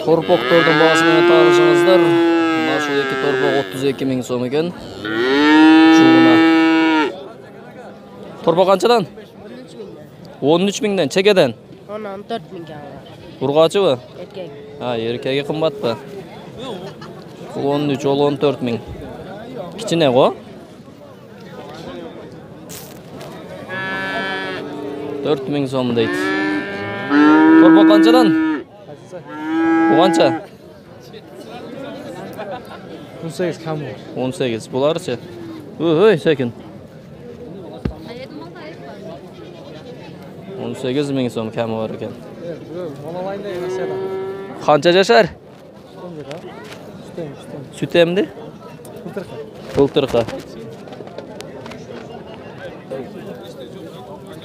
Torpoqlardan bağısını tanışыңızlar. Mana shu iki torpoq 32 ming so'm ekan. Juna. Torpoq qanchadan? 13 mingdan, chekadan. 14 mingga. Urg'ochimi? Erkak. Ha, erkagi qimmatmi? 13, 14 ming. Kichine go? 4 ming so'm deydi. Torpoq qanchadan? Bu qancha? 18 kam bor. 18 bularchi. Oy, sekin. 18 ming so'm kam bor ekan. Monolayda emas edi. Qancha yashar? Sütemdi? Bulturqa.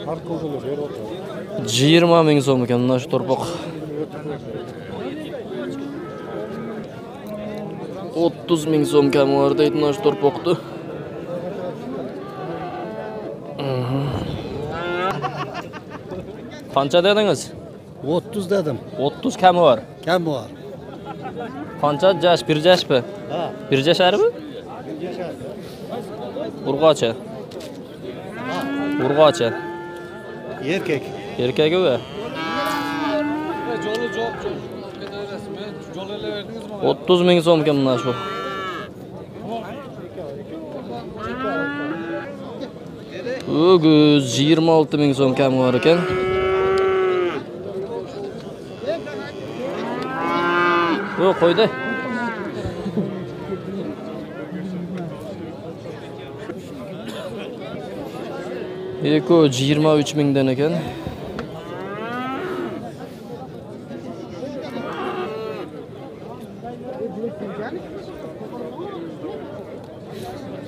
Har ko'zlar berib 20 ming so'm ekan mana shu torpoq. 30 ming so'm kam bor deydi mana shu torpoqni. Qancha dedingiz? 30 dedim. 30 kam bor. Kam bor. Qancha jash, bir jashmi? Ha. Bir jasharmi? Urg'ochi. Urg'ochi. Erkek. Erkagi u. 30 ming so'm ekan mana shu. O'guz 26 ming so'm kam bor ekan. Yo'q, qo'ydi. Eko 23 mingdan ekan.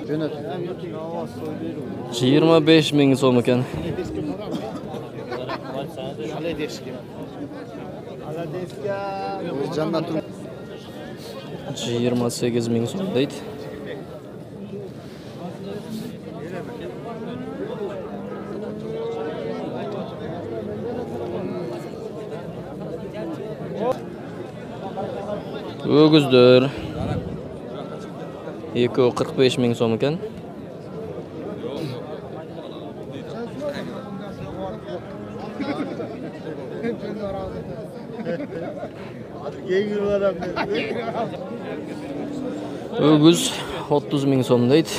Jo'nat. 25 ming so'm ekan. Jannat 28 ming so'm deydi. O'guzdir. Eko 45 ming so'm ekan. O'guz 30 ming so'm deydi.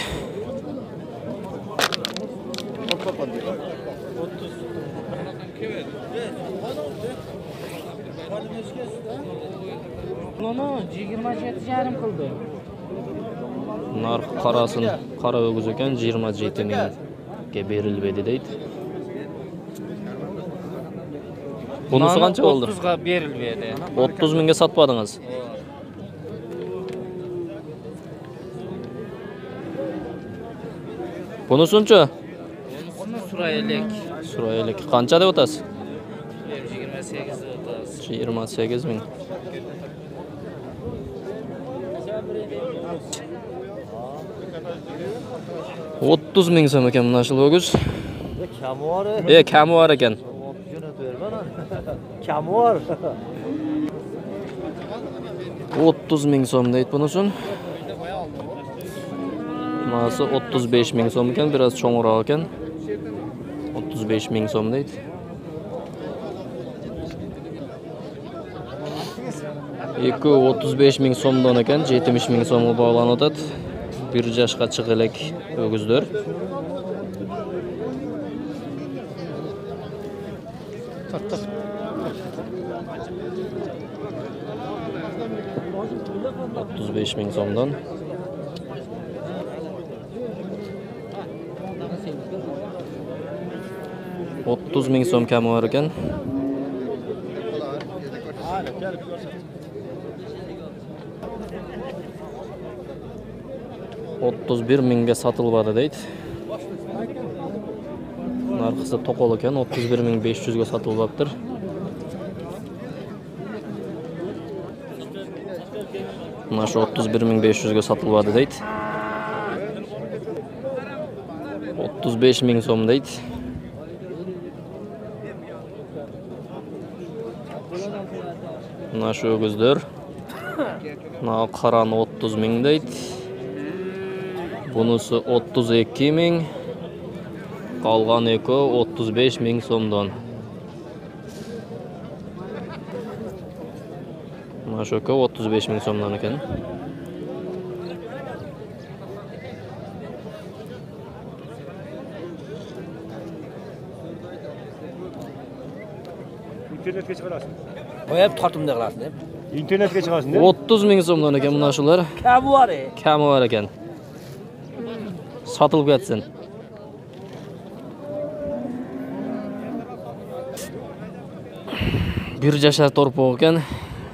Mana 27,5 qildi. Narx qarasin, qara o'guz ekan 27 mingga berilmedi deydi. Bunisi qancha bo'ldi? 30 ga berilmedi. 30 mingga sotmadingiz. Bunisini-chi? Buni suraylik. Suraylik. Qancha deb o'tasiz? 28 deb o'tasiz. 28 ming. O'ttiz ming so'm ekan mana shu o'guz. Kami bor ekan. Kam bor. 30 ming so'm deydi bunisi. Bunisi 35 ming so'm ekan, biraz cho'ngroq ekan. 35 ming so'm deydi. Eko 35 ming so'mdan ekan, 70 ming so'mga bog'lanadi. Bir yaşqa chiqilak o'gizdir. Otuz beş ming so'mdan. Otuz ming so'm kami bor ekan. 31 mingga sotiladi deydi. Narxi to'qol ekan, 31.500 ga sotilyaptir. Mana shu 31.500 ga sotiladi deydi. 35 ming so'm deydi. Mana şu ögüzдөр. Mana qarany 30 ming deyt. Bunusu 32 ming. Qalgan eko 35 ming so'mdan. Mana şu eko 35 ming so'mdan ekan. İnternetke çıkarasın. Qo'yib tortimda qilasan deb. İnternetke çıkarsın değil 30 ming so'mdan ekan mana shular. Kabi bor. Kami var ekan. Satılıp ketsin. Bir jashar torpoq ekan.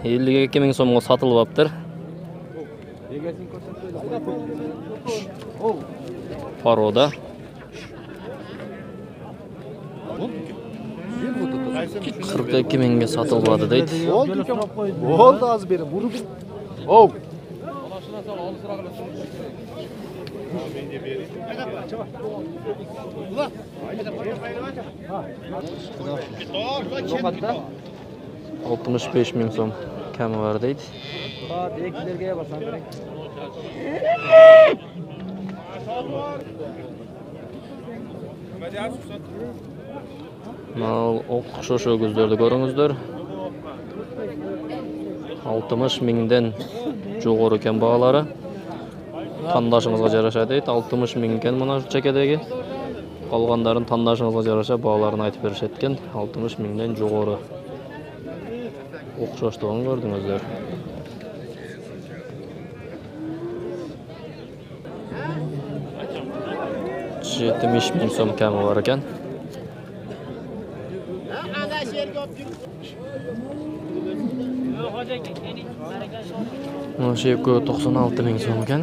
52 ming so'mga satılyaptır. Paroda. 42 mingga satılmadı deydi. Oldu az beri. Vurub. Oh. Ro'yxatda 65 ming so'm kami var deydi. eklerga borsam kerak. Mal o'xshash o'g'izlarni ko'ringizlar. 60 mingdan jo'g'ri ekan бағалары. Tandaşыңызga жараша deydi. 60 ming ekan mana shu chekadagi. Qolganlarini tandaşыңызga жараша бағаларын aytib berishadi ekan. 60 mingdan jo'g'ri. O'xshashligini ko'rdingizlar. Yetmiş ming so'm kami var ekan. Mana shu 96 ming so'm ekan.